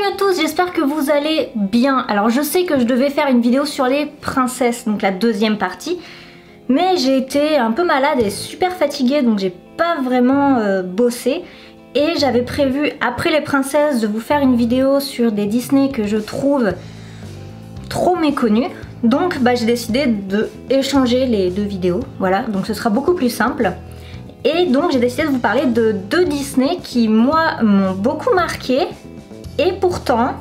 à tous, j'espère que vous allez bien. Alors je sais que je devais faire une vidéo sur les princesses, donc la deuxième partie, mais j'ai été un peu malade et super fatiguée, donc j'ai pas vraiment bossé. Et j'avais prévu, après les princesses, de vous faire une vidéo sur des Disney que je trouve trop méconnus. Donc j'ai décidé de échanger les deux vidéos, voilà, donc ce sera beaucoup plus simple. Et donc j'ai décidé de vous parler de deux Disney qui, moi, m'ont beaucoup marqué. Et pourtant,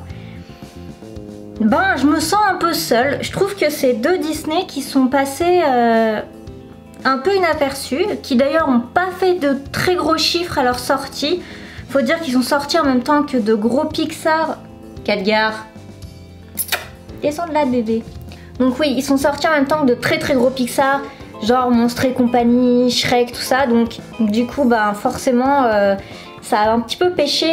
je me sens un peu seule. Je trouve que c'est deux Disney qui sont passés un peu inaperçus, qui d'ailleurs n'ont pas fait de très gros chiffres à leur sortie. Faut dire qu'ils sont sortis en même temps que de gros Pixar. Khadgar, descends de là bébé. Donc oui, ils sont sortis en même temps que de très gros Pixar, genre Monstres et compagnie, Shrek, tout ça. Donc du coup, forcément, ça a un petit peu pêché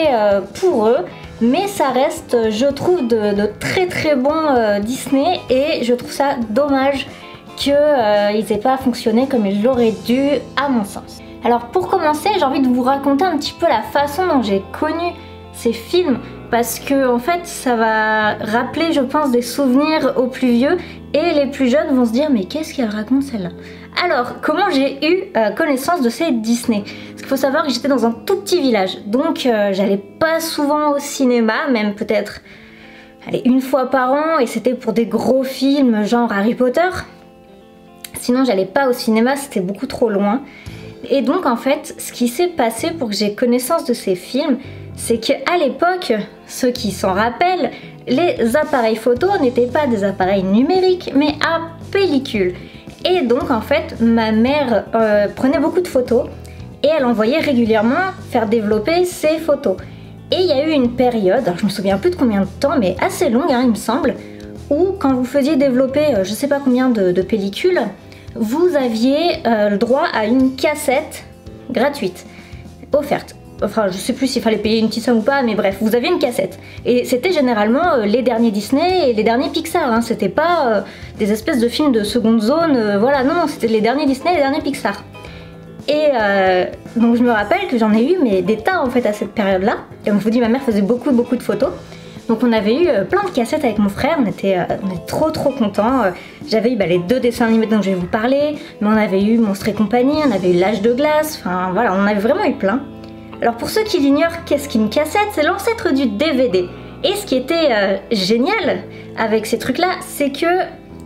pour eux. Mais ça reste, je trouve, de très bons Disney. Et je trouve ça dommage qu'ils n'aient pas fonctionné comme ils l'auraient dû, à mon sens. Alors pour commencer, j'ai envie de vous raconter un petit peu la façon dont j'ai connu ces films. Parce que en fait, ça va rappeler, je pense, des souvenirs aux plus vieux. Et les plus jeunes vont se dire, mais qu'est-ce qu'elle raconte celle-là? Alors, comment j'ai eu connaissance de ces Disney? Parce qu'il faut savoir que j'étais dans un tout petit village. Donc, j'allais pas souvent au cinéma, même peut-être une fois par an. Et c'était pour des gros films, genre Harry Potter. Sinon, j'allais pas au cinéma, c'était beaucoup trop loin. Et donc, en fait, ce qui s'est passé pour que j'aie connaissance de ces films, c'est qu'à l'époque, ceux qui s'en rappellent, les appareils photo n'étaient pas des appareils numériques, mais à pellicule. Et donc en fait, ma mère prenait beaucoup de photos et elle envoyait régulièrement faire développer ses photos. Et il y a eu une période, alors je me souviens plus de combien de temps, mais assez longue il me semble, où quand vous faisiez développer je sais pas combien de pellicules, vous aviez le droit à une cassette gratuite, offerte. Enfin, je sais plus s'il fallait payer une petite somme ou pas, mais bref, vous aviez une cassette. Et c'était généralement les derniers Disney et les derniers Pixar, hein. C'était pas des espèces de films de seconde zone, voilà, non, c'était les derniers Disney et les derniers Pixar. Et donc je me rappelle que j'en ai eu mais des tas en fait à cette période-là. Et comme je vous dis, ma mère faisait beaucoup de photos. Donc on avait eu plein de cassettes avec mon frère, on était trop contents. J'avais eu les deux dessins animés dont je vais vous parler, mais on avait eu Monstres et compagnie, on avait eu L'Âge de glace, enfin voilà, on en avait vraiment eu plein. Alors pour ceux qui l'ignorent, qu'est-ce qu'une cassette? C'est l'ancêtre du DVD. Et ce qui était génial avec ces trucs-là, c'est que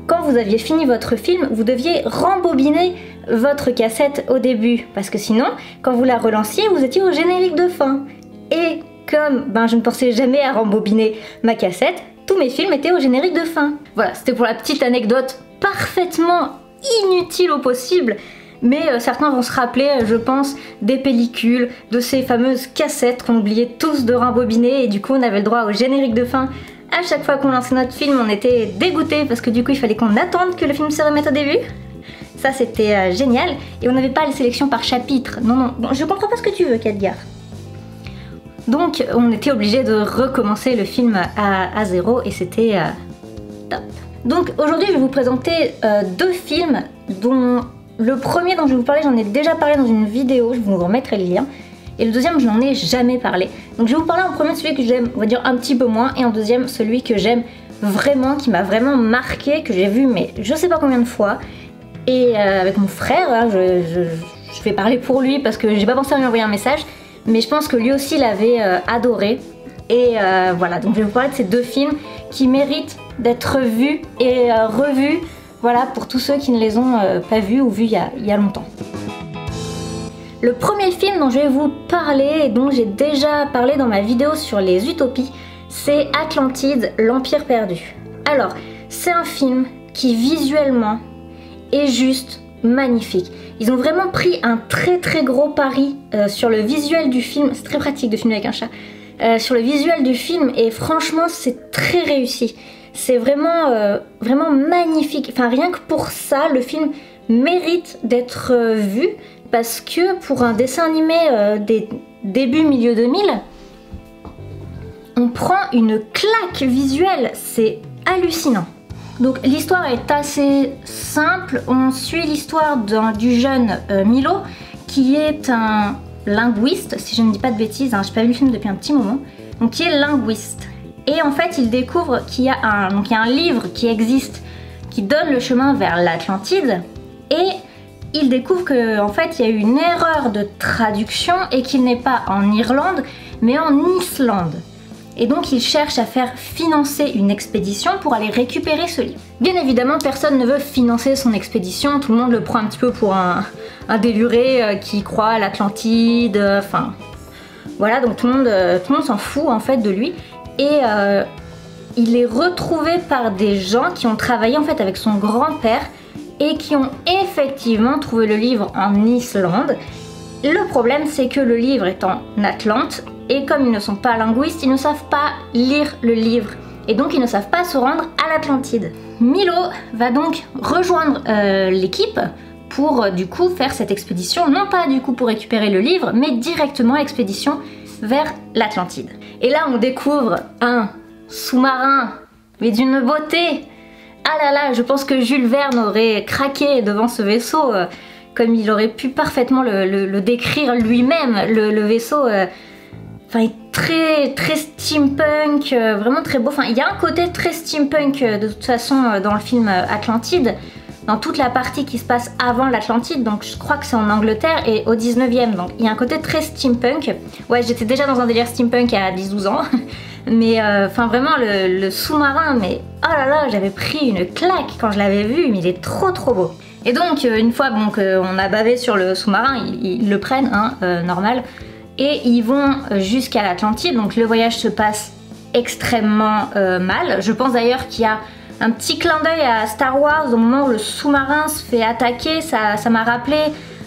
quand vous aviez fini votre film, vous deviez rembobiner votre cassette au début. Parce que sinon, quand vous la relanciez, vous étiez au générique de fin. Et comme je ne pensais jamais à rembobiner ma cassette, tous mes films étaient au générique de fin. Voilà, c'était pour la petite anecdote parfaitement inutile au possible. Mais certains vont se rappeler, je pense, des pellicules, de ces fameuses cassettes qu'on oubliait tous de rembobiner et du coup on avait le droit au générique de fin. À chaque fois qu'on lançait notre film, on était dégoûtés parce que du coup il fallait qu'on attende que le film se remette au début. Ça c'était génial. Et on n'avait pas les sélections par chapitre. Non, je comprends pas ce que tu veux, Khadgar. Donc on était obligé de recommencer le film à zéro et c'était top. Donc aujourd'hui je vais vous présenter deux films dont... Le premier dont je vais vous parler, j'en ai déjà parlé dans une vidéo, je vous remettrai le lien. Et le deuxième, je n'en ai jamais parlé. Donc je vais vous parler en premier de celui que j'aime, on va dire un petit peu moins, et en deuxième, celui que j'aime vraiment, qui m'a vraiment marqué, que j'ai vu mais je sais pas combien de fois. Et avec mon frère, hein, je vais parler pour lui parce que j'ai pas pensé à lui envoyer un message, mais je pense que lui aussi l'avait adoré. Et voilà, donc je vais vous parler de ces deux films qui méritent d'être vus et revus. Voilà, pour tous ceux qui ne les ont pas vus ou vus il y a longtemps. Le premier film dont je vais vous parler et dont j'ai déjà parlé dans ma vidéo sur les utopies, c'est Atlantide, l'Empire perdu. Alors, c'est un film qui visuellement est juste magnifique. Ils ont vraiment pris un très gros pari sur le visuel du film. C'est très pratique de filmer avec un chat. Sur le visuel du film et franchement c'est très réussi. C'est vraiment magnifique. Enfin rien que pour ça, le film mérite d'être vu parce que pour un dessin animé des débuts milieu 2000, on prend une claque visuelle, c'est hallucinant. Donc l'histoire est assez simple, on suit l'histoire du jeune Milo qui est un linguiste, si je ne dis pas de bêtises, hein, j'ai pas vu le film depuis un petit moment, donc qui est linguiste. et en fait il découvre qu'il y a un livre qui existe qui donne le chemin vers l'Atlantide, et il découvre qu'en fait il y a eu une erreur de traduction et qu'il n'est pas en Irlande mais en Islande. Et donc il cherche à faire financer une expédition pour aller récupérer ce livre. Bien évidemment, personne ne veut financer son expédition, tout le monde le prend un petit peu pour un déluré qui croit à l'Atlantide, enfin voilà, donc tout le monde s'en fout en fait de lui. Et il est retrouvé par des gens qui ont travaillé en fait avec son grand-père et qui ont effectivement trouvé le livre en Islande. Le problème, c'est que le livre est en Atlante, et comme ils ne sont pas linguistes, ils ne savent pas lire le livre, et donc ils ne savent pas se rendre à l'Atlantide. Milo va donc rejoindre l'équipe pour du coup faire cette expédition, non pas du coup pour récupérer le livre, mais directement expédition vers l'Atlantide. Et là on découvre un sous-marin, mais d'une beauté. Ah là là, je pense que Jules Verne aurait craqué devant ce vaisseau, comme il aurait pu parfaitement le décrire lui-même, le vaisseau. Enfin, il est très steampunk, vraiment très beau. Enfin, il y a un côté très steampunk de toute façon dans le film Atlantide, dans toute la partie qui se passe avant l'Atlantide, donc je crois que c'est en Angleterre et au 19e, donc il y a un côté très steampunk. Ouais, j'étais déjà dans un délire steampunk à 10-12 ans, mais enfin vraiment le sous-marin, mais oh là là, j'avais pris une claque quand je l'avais vu, mais il est trop beau. Et donc une fois bon, qu'on a bavé sur le sous-marin, ils le prennent, hein, normal. Et ils vont jusqu'à l'Atlantide, donc le voyage se passe extrêmement mal. Je pense d'ailleurs qu'il y a un petit clin d'œil à Star Wars au moment où le sous-marin se fait attaquer. Ça m'a rappelé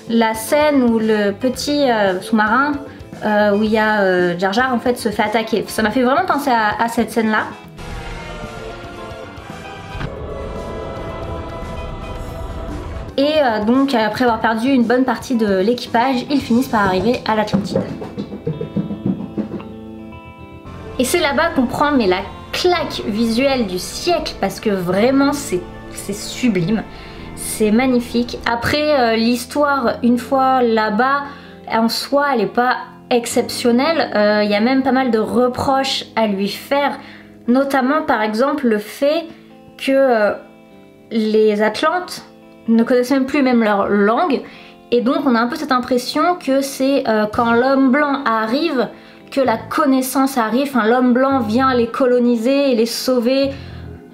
la scène où le petit sous-marin, où il y a Jar Jar en fait, se fait attaquer. Ça m'a fait vraiment penser à cette scène-là. Et donc après avoir perdu une bonne partie de l'équipage, ils finissent par arriver à l'Atlantide. Et c'est là-bas qu'on prend mais la claque visuelle du siècle, parce que vraiment c'est sublime, c'est magnifique. Après l'histoire, une fois là-bas, en soi elle n'est pas exceptionnelle, il y a même pas mal de reproches à lui faire, notamment par exemple le fait que les Atlantes ne connaissent même plus leur langue, et donc on a un peu cette impression que c'est quand l'homme blanc arrive que la connaissance arrive, enfin l'homme blanc vient les coloniser et les sauver,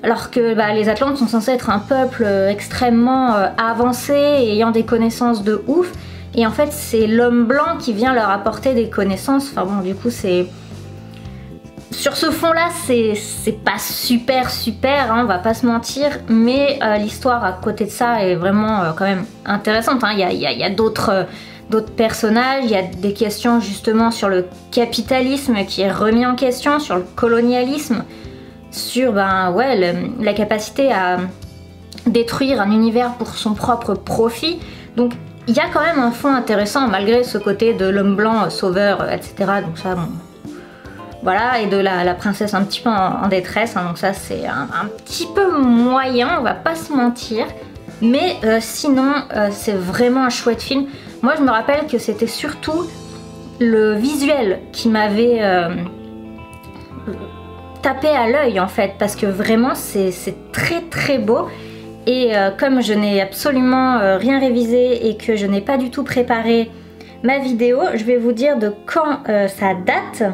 alors que les Atlantes sont censés être un peuple extrêmement avancé et ayant des connaissances de ouf, et en fait c'est l'homme blanc qui vient leur apporter des connaissances. Enfin bon, du coup c'est... Sur ce fond là c'est pas super hein, on va pas se mentir, mais l'histoire à côté de ça est vraiment quand même intéressante, hein. Il y a d'autres personnages, il y a des questions justement sur le capitalisme qui est remis en question, sur le colonialisme, sur la capacité à détruire un univers pour son propre profit. Donc il y a quand même un fond intéressant malgré ce côté de l'homme blanc sauveur, etc. Donc ça bon... Voilà, et de la princesse un petit peu en détresse, hein, donc ça c'est un petit peu moyen, on va pas se mentir. Mais sinon, c'est vraiment un chouette film. Moi je me rappelle que c'était surtout le visuel qui m'avait tapé à l'œil en fait, parce que vraiment c'est très beau. Et comme je n'ai absolument rien révisé et que je n'ai pas du tout préparé ma vidéo, je vais vous dire de quand ça date.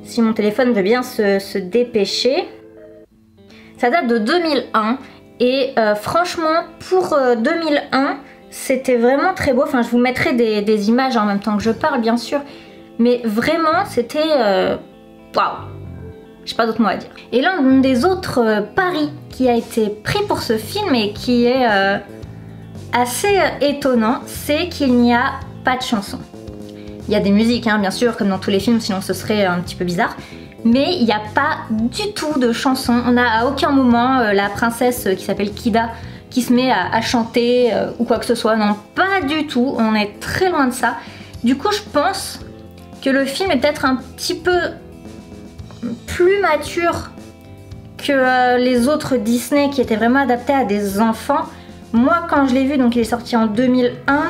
Si mon téléphone veut bien se dépêcher. Ça date de 2001 et franchement pour 2001 c'était vraiment très beau. Enfin je vous mettrai des images en même temps que je parle bien sûr, mais vraiment c'était waouh, j'ai pas d'autre mot à dire. Et l'un des autres paris qui a été pris pour ce film et qui est assez étonnant, c'est qu'il n'y a pas de chanson. Il y a des musiques, hein, bien sûr, comme dans tous les films, sinon ce serait un petit peu bizarre. Mais il n'y a pas du tout de chanson. On n'a à aucun moment la princesse qui s'appelle Kida qui se met à chanter ou quoi que ce soit. Non, pas du tout. On est très loin de ça. Du coup, je pense que le film est peut-être un petit peu plus mature que les autres Disney qui étaient vraiment adaptés à des enfants. Moi, quand je l'ai vu, donc il est sorti en 2001...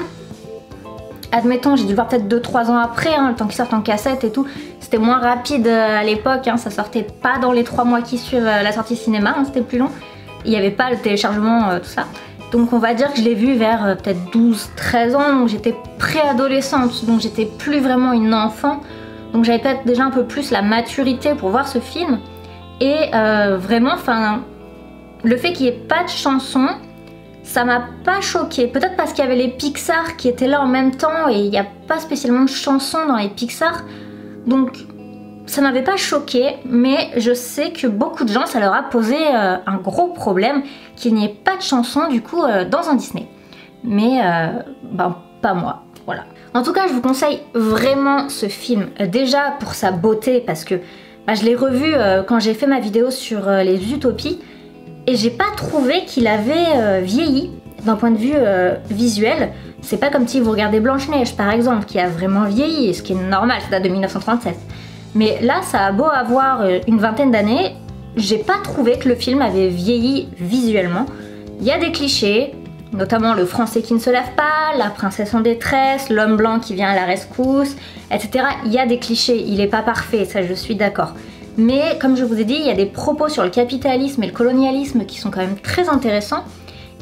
Admettons, j'ai dû le voir peut-être 2-3 ans après, hein, le temps qu'il sorte en cassette et tout. c'était moins rapide à l'époque, hein, ça sortait pas dans les 3 mois qui suivent la sortie cinéma, hein, c'était plus long. Il n'y avait pas le téléchargement, tout ça. Donc on va dire que je l'ai vu vers peut-être 12-13 ans, donc j'étais préadolescente, donc j'étais plus vraiment une enfant. Donc j'avais peut-être déjà un peu plus la maturité pour voir ce film. Et vraiment, enfin, le fait qu'il n'y ait pas de chanson, ça m'a pas choquée. Peut-être parce qu'il y avait les Pixar qui étaient là en même temps et il n'y a pas spécialement de chansons dans les Pixar. Donc ça m'avait pas choquée, mais je sais que beaucoup de gens, ça leur a posé un gros problème qu'il n'y ait pas de chanson du coup dans un Disney. Mais ben, pas moi, voilà. En tout cas, je vous conseille vraiment ce film. Déjà pour sa beauté, parce que bah, je l'ai revu quand j'ai fait ma vidéo sur les utopies. Et j'ai pas trouvé qu'il avait vieilli d'un point de vue visuel. C'est pas comme si vous regardez Blanche-Neige par exemple, qui a vraiment vieilli, ce qui est normal, ça date de 1937. Mais là, ça a beau avoir une vingtaine d'années, j'ai pas trouvé que le film avait vieilli visuellement. Il y a des clichés, notamment le français qui ne se lève pas, la princesse en détresse, l'homme blanc qui vient à la rescousse, etc. Il y a des clichés, il est pas parfait, ça je suis d'accord. Mais comme je vous ai dit, il y a des propos sur le capitalisme et le colonialisme qui sont quand même très intéressants.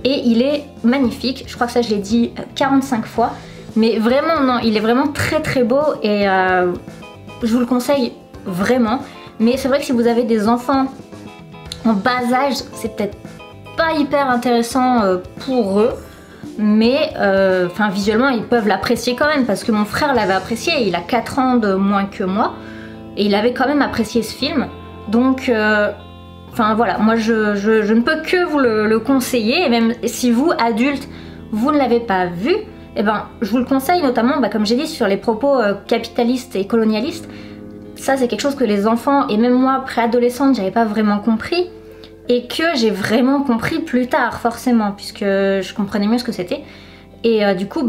Et il est magnifique, je crois que ça je l'ai dit 45 fois. Mais vraiment non, il est vraiment très très beau et je vous le conseille vraiment. Mais c'est vrai que si vous avez des enfants en bas âge, c'est peut-être pas hyper intéressant pour eux. Mais visuellement ils peuvent l'apprécier quand même parce que mon frère l'avait apprécié, il a 4 ans de moins que moi. Et il avait quand même apprécié ce film, donc voilà, moi je ne peux que vous le conseiller, et même si vous, adultes, vous ne l'avez pas vu, eh ben, je vous le conseille notamment, comme j'ai dit, sur les propos capitalistes et colonialistes. Ça c'est quelque chose que les enfants, et même moi, préadolescente, j'avais pas vraiment compris, et que j'ai vraiment compris plus tard, forcément, puisque je comprenais mieux ce que c'était. Et du coup,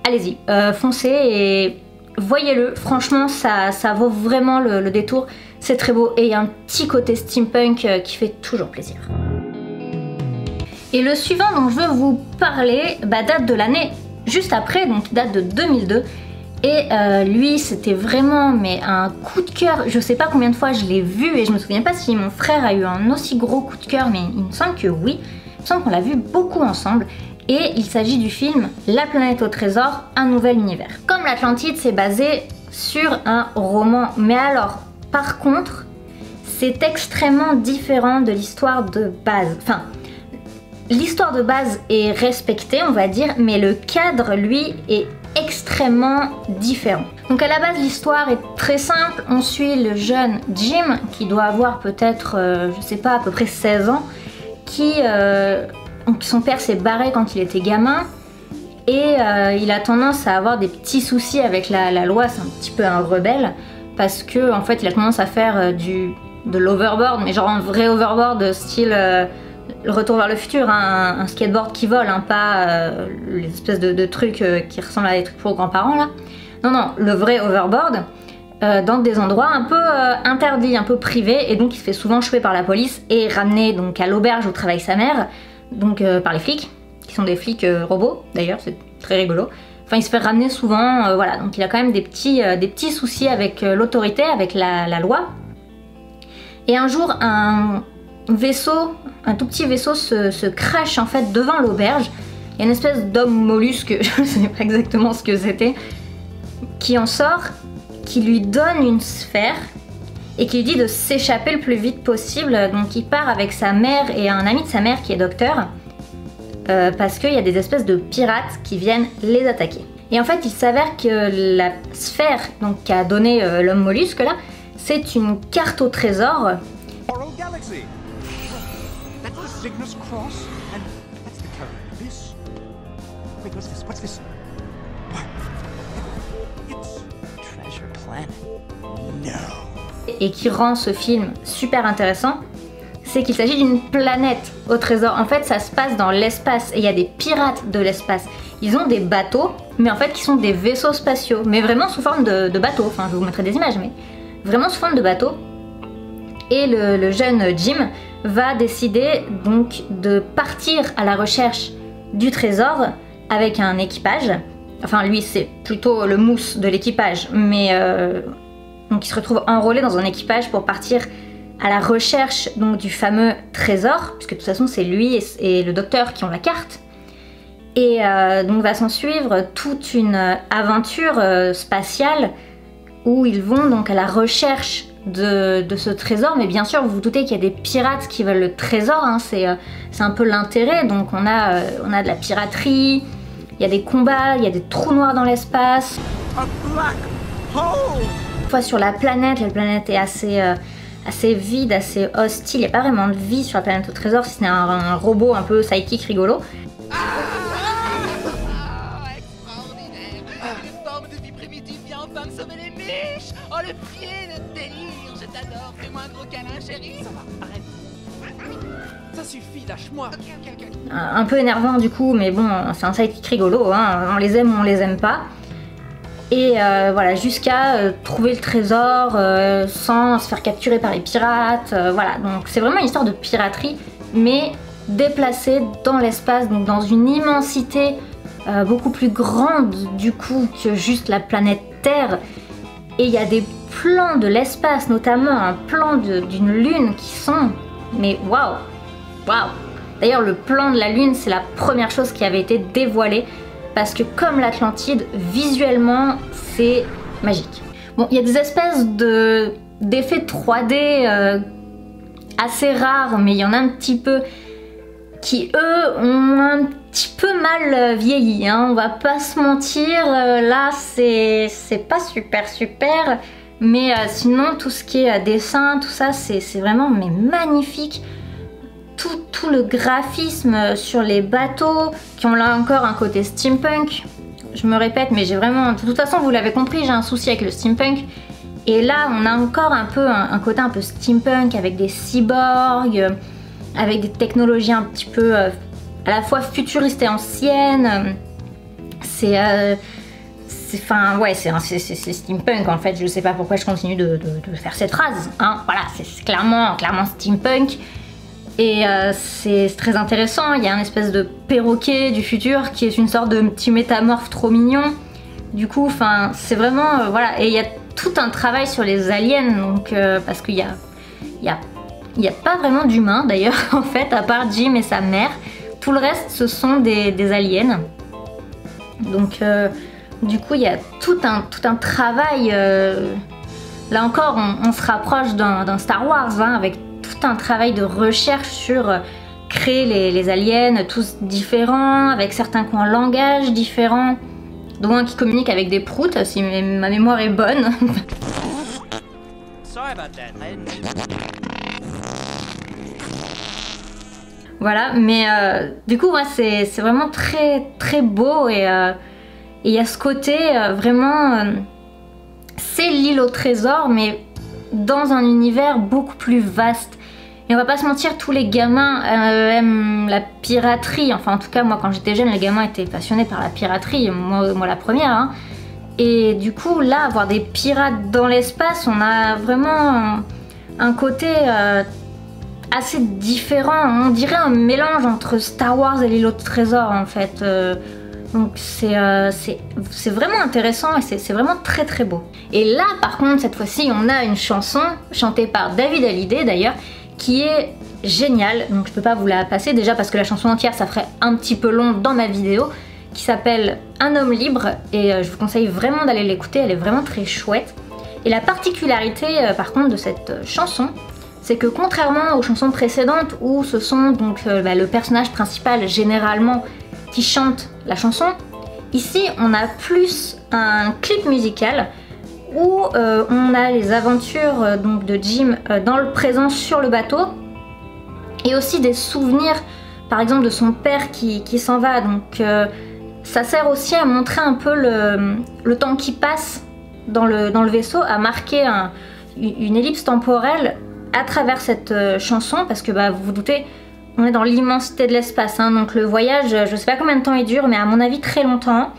allez-y, foncez et... voyez-le, franchement ça vaut vraiment le détour, c'est très beau et il y a un petit côté steampunk qui fait toujours plaisir. Et le suivant dont je veux vous parler date de l'année juste après, donc date de 2002. Et lui c'était vraiment un coup de cœur, je sais pas combien de fois je l'ai vu et je me souviens pas si mon frère a eu un aussi gros coup de cœur, mais il me semble que oui, il me semble qu'on l'a vu beaucoup ensemble. Et il s'agit du film La planète au trésor, un nouvel univers. Comme l'Atlantide, c'est basé sur un roman, mais alors, par contre, c'est extrêmement différent de l'histoire de base. Enfin, l'histoire de base est respectée, on va dire, mais le cadre, lui, est extrêmement différent. Donc à la base, l'histoire est très simple. On suit le jeune Jim, qui doit avoir peut-être, je sais pas, à peu près 16 ans, qui... son père s'est barré quand il était gamin et il a tendance à avoir des petits soucis avec la loi, c'est un petit peu un rebelle parce que en fait il a tendance à faire de l'overboard, mais genre un vrai overboard style le retour vers le futur, hein, un skateboard qui vole, hein, pas les espèces de trucs qui ressemblent à des trucs pour grands-parents là. Non, le vrai overboard dans des endroits un peu interdits, un peu privés, et donc il se fait souvent choper par la police et ramener donc à l'auberge où travaille sa mère. Donc par les flics, qui sont des flics robots d'ailleurs, c'est très rigolo. Enfin il se fait ramener souvent, voilà, donc il a quand même des petits soucis avec l'autorité, avec la loi. Et un jour un vaisseau, un tout petit vaisseau se crache en fait devant l'auberge. Il y a une espèce d'homme mollusque, je ne sais pas exactement ce que c'était, qui en sort, qui lui donne une sphère et qui lui dit de s'échapper le plus vite possible. Donc il part avec sa mère et un ami de sa mère qui est docteur parce qu'il y a des espèces de pirates qui viennent les attaquer. Et en fait il s'avère que la sphère qu'a donné l'homme mollusque là, c'est une carte au trésor. Et qui rend ce film super intéressant, c'est qu'il s'agit d'une planète au trésor. En fait ça se passe dans l'espace et il y a des pirates de l'espace. Ils ont des bateaux, mais en fait qui sont des vaisseaux spatiaux, mais vraiment sous forme de bateaux. Enfin je vous mettrai des images, mais vraiment sous forme de bateaux. Et le jeune Jim va décider donc de partir à la recherche du trésor avec un équipage. Enfin lui c'est plutôt le mousse de l'équipage, mais Donc il se retrouve enrôlé dans un équipage pour partir à la recherche donc du fameux trésor, puisque de toute façon c'est lui et le docteur qui ont la carte. Et donc va s'en suivre toute une aventure spatiale où ils vont donc à la recherche de ce trésor. Mais bien sûr, vous vous doutez qu'il y a des pirates qui veulent le trésor, hein, c'est un peu l'intérêt. Donc on a de la piraterie, il y a des combats, il y a des trous noirs dans l'espace. Une fois sur la planète est assez vide, assez hostile, il n'y a pas vraiment de vie sur la planète au trésor, si ce n'est un robot un peu psychique rigolo. Oh le pied, le délire, je t'adore, fais-moi un gros câlin chérie. Ça va, arrête. Ça suffit, lâche-moi. Ok. Un peu énervant du coup, mais bon, c'est un sidekick rigolo, hein. On les aime ou on les aime pas. Et voilà, jusqu'à trouver le trésor sans se faire capturer par les pirates, voilà. Donc c'est vraiment une histoire de piraterie, mais déplacée dans l'espace, donc dans une immensité beaucoup plus grande du coup que juste la planète Terre. Et il y a des plans de l'espace, notamment un plan d'une lune qui sont... Mais waouh! Waouh! D'ailleurs, le plan de la lune, c'est la première chose qui avait été dévoilée, parce que comme l'Atlantide, visuellement, c'est magique. Bon, il y a des espèces d'effets 3D assez rares, mais il y en a un petit peu qui, eux, ont un petit peu mal vieilli, hein, on va pas se mentir, là c'est pas super, mais sinon tout ce qui est dessin, tout ça c'est vraiment mais magnifique. Tout le graphisme sur les bateaux, qui ont là encore un côté steampunk, je me répète, mais j'ai vraiment, de toute façon vous l'avez compris, j'ai un souci avec le steampunk. Et là on a encore un peu un côté un peu steampunk avec des cyborgs, avec des technologies un petit peu à la fois futuristes et anciennes. C'est steampunk en fait, je sais pas pourquoi je continue de faire cette phrase, hein. Voilà, c'est clairement steampunk. Et c'est très intéressant, il y a une espèce de perroquet du futur qui est une sorte de petit métamorphe trop mignon. Du coup, enfin, c'est vraiment, voilà, et il y a tout un travail sur les aliens, donc, parce qu'il y a pas vraiment d'humains d'ailleurs, en fait, à part Jim et sa mère. Tout le reste, ce sont des aliens. Donc, du coup, il y a tout un travail. Là encore, on se rapproche d'un Star Wars, hein, avec tout un travail de recherche sur créer les aliens, tous différents, avec certains qui ont un langage différent, dont un qui communique avec des proutes, si ma mémoire est bonne. Voilà, mais du coup, ouais, c'est vraiment très beau, et il y a ce côté vraiment... c'est l'île au trésor, mais dans un univers beaucoup plus vaste. Et on va pas se mentir, tous les gamins aiment la piraterie. Enfin, en tout cas, moi, quand j'étais jeune, les gamins étaient passionnés par la piraterie. Moi la première, hein. Et du coup, là, avoir des pirates dans l'espace, on a vraiment un côté assez différent. On dirait un mélange entre Star Wars et l'île au trésor, en fait. Donc c'est vraiment intéressant, et c'est vraiment très beau. Et là, par contre, cette fois-ci, on a une chanson chantée par David Hallyday, d'ailleurs, qui est géniale. Donc je peux pas vous la passer, déjà parce que la chanson entière, ça ferait un petit peu long dans ma vidéo, qui s'appelle Un homme libre, et je vous conseille vraiment d'aller l'écouter, elle est vraiment très chouette. Et la particularité, par contre, de cette chanson, c'est que contrairement aux chansons précédentes, où ce sont donc le personnage principal, généralement, qui chante la chanson, ici on a plus un clip musical où on a les aventures donc de Jim dans le présent sur le bateau, et aussi des souvenirs par exemple de son père qui s'en va. Donc ça sert aussi à montrer un peu le temps qui passe dans le vaisseau, à marquer une ellipse temporelle à travers cette chanson, parce que vous vous doutez, on est dans l'immensité de l'espace, hein, donc le voyage, je sais pas combien de temps il dure, mais à mon avis très longtemps.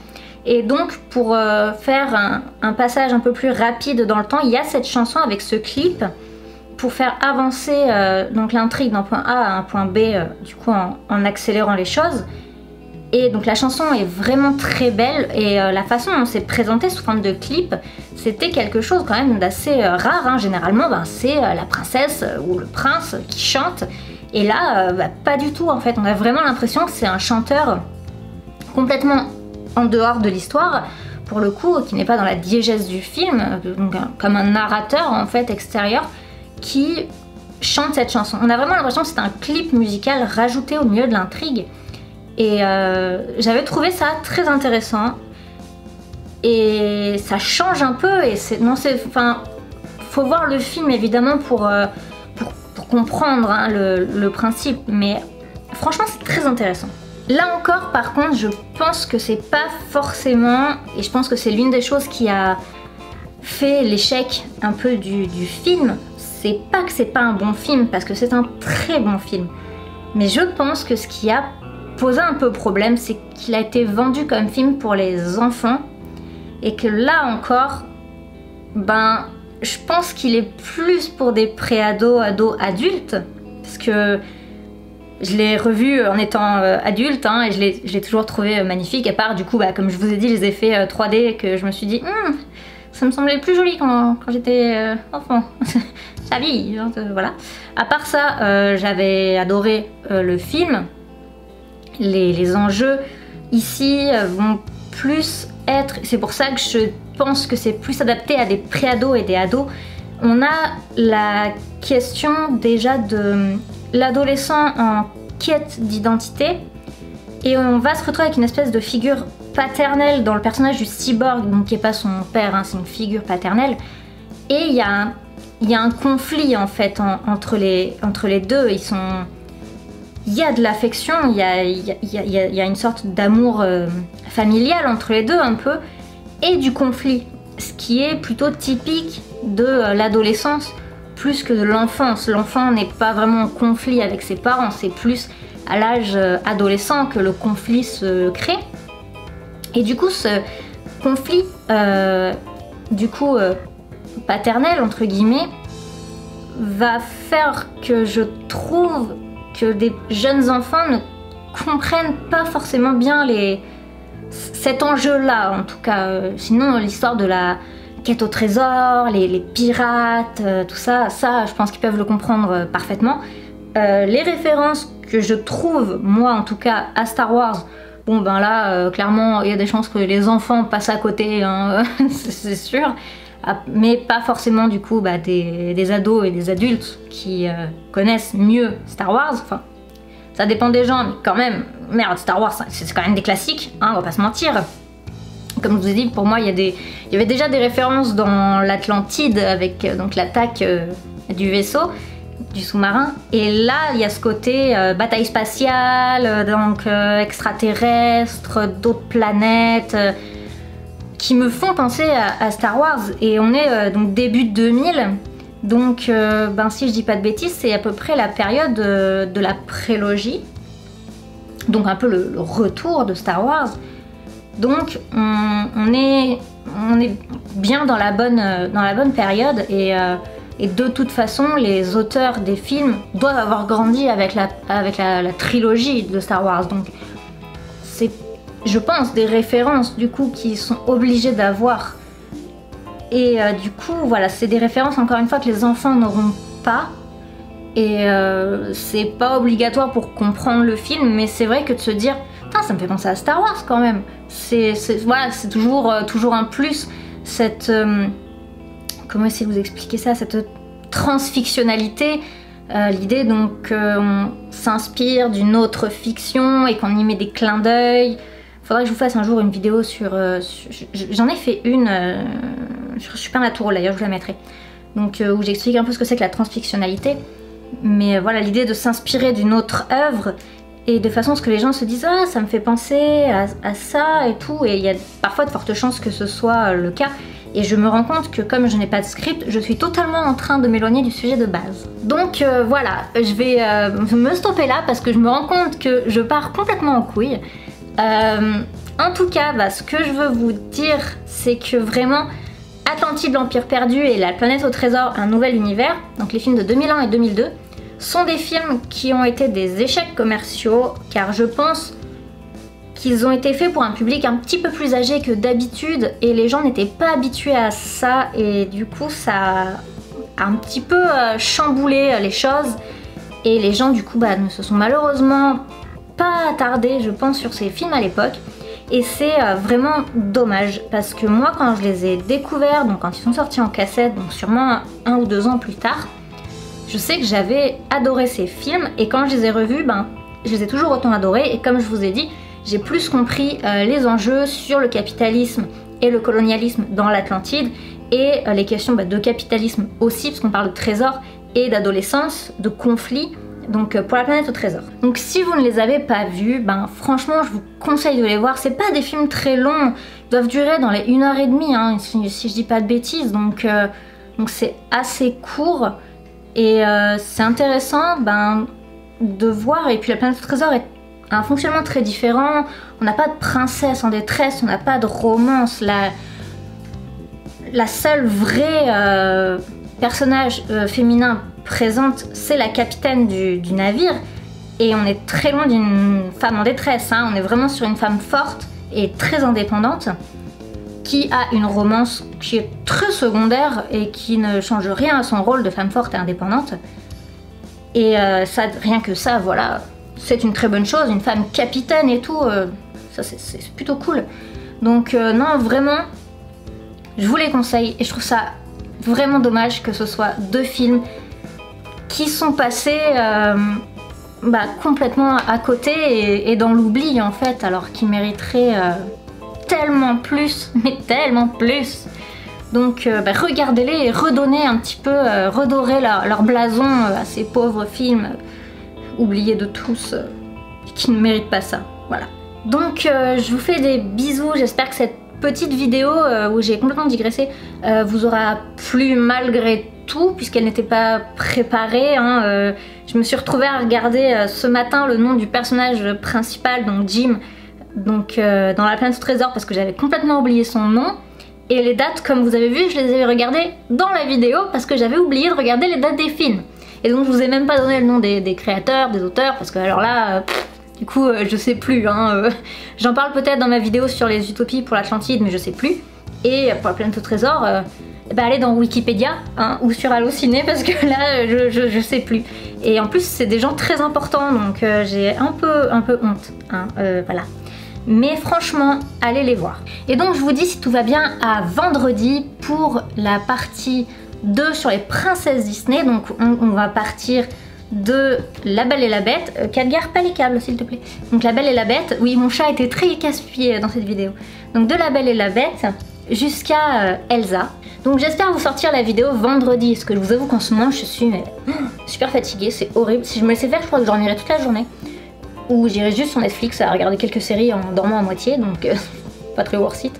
Et donc pour faire un passage un peu plus rapide dans le temps, il y a cette chanson avec ce clip pour faire avancer donc l'intrigue d'un point A à un point B, du coup en accélérant les choses. Et donc la chanson est vraiment très belle et la façon dont c'est présenté sous forme de clip, c'était quelque chose quand même d'assez rare. Hein. Généralement, c'est la princesse ou le prince qui chante. Et là, pas du tout en fait. On a vraiment l'impression que c'est un chanteur complètement en dehors de l'histoire, pour le coup, qui n'est pas dans la diégèse du film, donc comme un narrateur en fait extérieur qui chante cette chanson. On a vraiment l'impression que c'est un clip musical rajouté au milieu de l'intrigue. Et j'avais trouvé ça très intéressant. Et ça change un peu. Et faut voir le film évidemment pour comprendre hein, le principe. Mais franchement, c'est très intéressant. Là encore, par contre, je pense que c'est pas forcément, et je pense que c'est l'une des choses qui a fait l'échec un peu du film. C'est pas que c'est pas un bon film, parce que c'est un très bon film. Mais je pense que ce qui a posé un peu problème, c'est qu'il a été vendu comme film pour les enfants. Et que là encore, je pense qu'il est plus pour des pré-ados, ados, adultes. Parce que je l'ai revu en étant adulte hein, et je l'ai toujours trouvé magnifique. À part du coup, comme je vous ai dit, les effets 3D que je me suis dit, ça me semblait plus joli quand j'étais enfant. Ça vieillit, voilà. À part ça, j'avais adoré le film. Les enjeux ici vont plus être... C'est pour ça que je pense que c'est plus adapté à des pré-ados et des ados. On a la question déjà de l'adolescent en quête d'identité et on va se retrouver avec une espèce de figure paternelle dans le personnage du cyborg, donc qui n'est pas son père, hein, c'est une figure paternelle. Et il y a un conflit en fait entre les deux. Il y a de l'affection, il y a une sorte d'amour familial entre les deux un peu, et du conflit, ce qui est plutôt typique de l'adolescence plus que de l'enfance. L'enfant n'est pas vraiment en conflit avec ses parents, c'est plus à l'âge adolescent que le conflit se crée. Et du coup, ce conflit paternel, entre guillemets, va faire que je trouve que des jeunes enfants ne comprennent pas forcément bien cet enjeu-là, en tout cas. Sinon, l'histoire de la quête au trésor, les pirates, tout ça, je pense qu'ils peuvent le comprendre parfaitement. Les références que je trouve, moi en tout cas, à Star Wars, clairement, il y a des chances que les enfants passent à côté, hein, c'est sûr. Mais pas forcément du coup des ados et des adultes qui connaissent mieux Star Wars. Enfin, ça dépend des gens, mais quand même, merde, Star Wars, c'est quand même des classiques, hein, on va pas se mentir. Comme je vous ai dit, pour moi, il y avait déjà des références dans l'Atlantide avec donc l'attaque du vaisseau, du sous-marin. Et là, il y a ce côté bataille spatiale, extraterrestre, d'autres planètes... qui me font penser à Star Wars. Et on est donc début 2000, donc si je dis pas de bêtises, c'est à peu près la période de la prélogie, donc un peu le retour de Star Wars. Donc on est bien dans la bonne période et de toute façon les auteurs des films doivent avoir grandi avec la trilogie de Star Wars, donc c'est, je pense, des références du coup qu'ils sont obligés d'avoir. Et du coup, voilà, c'est des références encore une fois que les enfants n'auront pas. Et c'est pas obligatoire pour comprendre le film, mais c'est vrai que de se dire, putain, ça me fait penser à Star Wars quand même. Voilà, c'est toujours un plus. Cette comment essayer de vous expliquer ça, cette transfictionnalité. L'idée donc qu'on s'inspire d'une autre fiction et qu'on y met des clins d'œil. Faudrait que je vous fasse un jour une vidéo sur... j'en ai fait une sur Supernatural, d'ailleurs je vous la mettrai. Donc où j'explique un peu ce que c'est que la transfictionnalité. Mais voilà, l'idée de s'inspirer d'une autre œuvre et de façon à ce que les gens se disent « Ah, ça me fait penser à ça et tout ». Et il y a parfois de fortes chances que ce soit le cas. Et je me rends compte que comme je n'ai pas de script, je suis totalement en train de m'éloigner du sujet de base. Donc voilà, je vais me stopper là parce que je me rends compte que je pars complètement en couille. En tout cas, ce que je veux vous dire, c'est que vraiment Atlantide, l'Empire perdu et La planète au trésor, un nouvel univers, donc les films de 2001 et 2002, sont des films qui ont été des échecs commerciaux, car je pense qu'ils ont été faits pour un public un petit peu plus âgé que d'habitude et les gens n'étaient pas habitués à ça et du coup ça a un petit peu chamboulé les choses et les gens du coup ne se sont malheureusement pas attardés je pense sur ces films à l'époque et c'est vraiment dommage parce que moi quand je les ai découverts, donc quand ils sont sortis en cassette, donc sûrement 1 ou 2 ans plus tard, je sais que j'avais adoré ces films et quand je les ai revus, je les ai toujours autant adorés et comme je vous ai dit, j'ai plus compris les enjeux sur le capitalisme et le colonialisme dans l'Atlantide et les questions de capitalisme aussi parce qu'on parle de trésors et d'adolescence, de conflits, donc pour la planète au trésor. Donc si vous ne les avez pas vus, franchement je vous conseille de les voir, c'est pas des films très longs, ils doivent durer dans les 1h30 hein, si je dis pas de bêtises, donc c'est assez court et c'est intéressant de voir et puis la planète au trésor est un fonctionnement très différent, on n'a pas de princesse en détresse, on n'a pas de romance, la seule vraie personnage féminin présente c'est la capitaine du navire et on est très loin d'une femme en détresse, hein. On est vraiment sur une femme forte et très indépendante qui a une romance qui est très secondaire et qui ne change rien à son rôle de femme forte et indépendante et ça, rien que ça, voilà, c'est une très bonne chose, une femme capitaine et tout, ça c'est plutôt cool. Donc non, vraiment, je vous les conseille et je trouve ça vraiment dommage que ce soit 2 films qui sont passés complètement à côté et dans l'oubli en fait, alors qu'ils mériteraient tellement plus, mais tellement plus. Donc regardez-les et redonnez un petit peu, redorer leur blason à ces pauvres films oubliés de tous qui ne méritent pas ça. Voilà. Donc je vous fais des bisous, j'espère que cette petite vidéo où j'ai complètement digressé vous aura plu malgré tout puisqu'elle n'était pas préparée hein. Je me suis retrouvée à regarder ce matin le nom du personnage principal, donc Jim, donc dans la planète au trésor parce que j'avais complètement oublié son nom et les dates comme vous avez vu je les ai regardées dans la vidéo parce que j'avais oublié de regarder les dates des films et donc je vous ai même pas donné le nom des créateurs, des auteurs parce que alors là du coup je sais plus hein, j'en parle peut-être dans ma vidéo sur les utopies pour l'Atlantide mais je sais plus et pour la planète au trésor allez dans Wikipédia hein, ou sur Allociné parce que là je sais plus et en plus c'est des gens très importants donc j'ai un peu honte hein, voilà. Mais franchement, allez les voir. Et donc je vous dis si tout va bien à vendredi pour la partie 2 sur les princesses Disney. Donc on va partir de La Belle et la Bête. Khadgar, pas les câbles s'il te plaît. Donc La Belle et la Bête. Oui, mon chat était très casse-pied dans cette vidéo. Donc de La Belle et la Bête jusqu'à Elsa. Donc j'espère vous sortir la vidéo vendredi. Parce que je vous avoue qu'en ce moment je suis super fatiguée, c'est horrible. Si je me laissais faire, je crois que je dormirais toute la journée. Ou j'irai juste sur Netflix à regarder quelques séries en dormant à moitié, donc pas très worth it.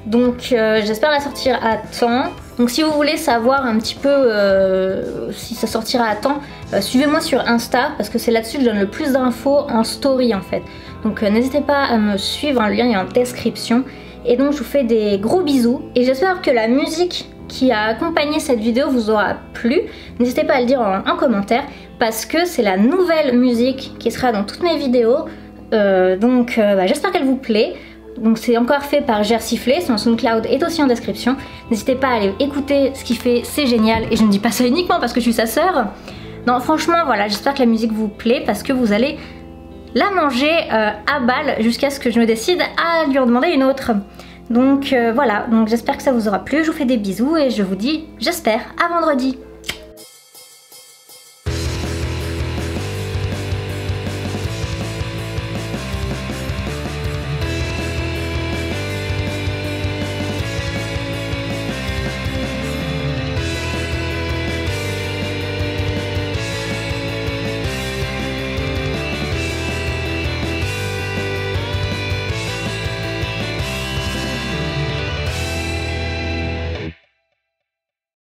Donc j'espère la sortir à temps. Donc si vous voulez savoir un petit peu si ça sortira à temps, suivez-moi sur Insta parce que c'est là-dessus que je donne le plus d'infos en story en fait. Donc n'hésitez pas à me suivre, le lien est en description. Et donc je vous fais des gros bisous et j'espère que la musique qui a accompagné cette vidéo vous aura plu. N'hésitez pas à le dire en commentaire parce que c'est la nouvelle musique qui sera dans toutes mes vidéos. J'espère qu'elle vous plaît. Donc c'est encore fait par Gersiflé, son SoundCloud est aussi en description. N'hésitez pas à aller écouter ce qu'il fait, c'est génial. Et je ne dis pas ça uniquement parce que je suis sa sœur. Non franchement voilà, j'espère que la musique vous plaît parce que vous allez la manger à balle jusqu'à ce que je me décide à lui en demander une autre. Donc voilà, donc j'espère que ça vous aura plu, je vous fais des bisous et je vous dis, j'espère, à vendredi.